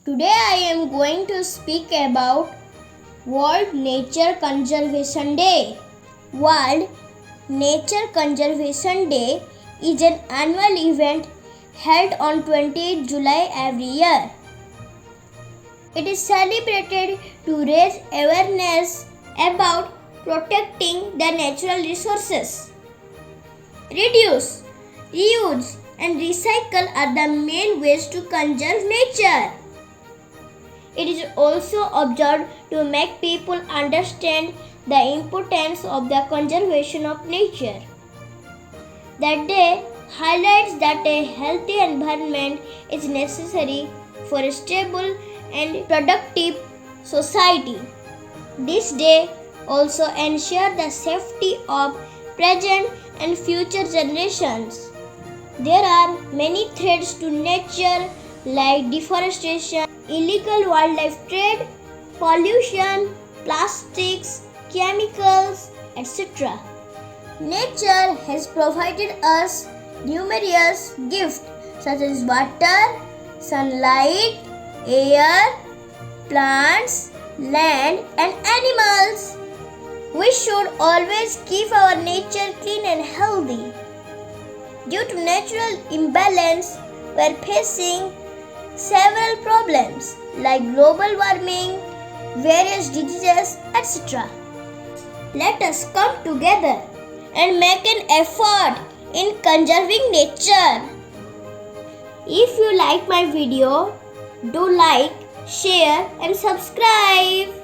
Today I am going to speak about World Nature Conservation Day. World Nature Conservation Day is an annual event held on 28th July every year. It is celebrated to raise awareness about protecting the natural resources. Reduce, reuse, and recycle are the main ways to conserve nature. It is also observed to make people understand the importance of the conservation of nature. The day highlights that a healthy environment is necessary for a stable and productive society. This day also ensures the safety of present and future generations. There are many threats to nature like deforestation, illegal wildlife trade, pollution, plastics, chemicals, etc. Nature has provided us numerous gifts such as water, sunlight, air, plants, land, and animals. We should always keep our nature clean and healthy. Due to natural imbalance, we are facing several problems like global warming, various diseases, etc. Let us come together and make an effort in conserving nature. If you like my video, do like, share and subscribe.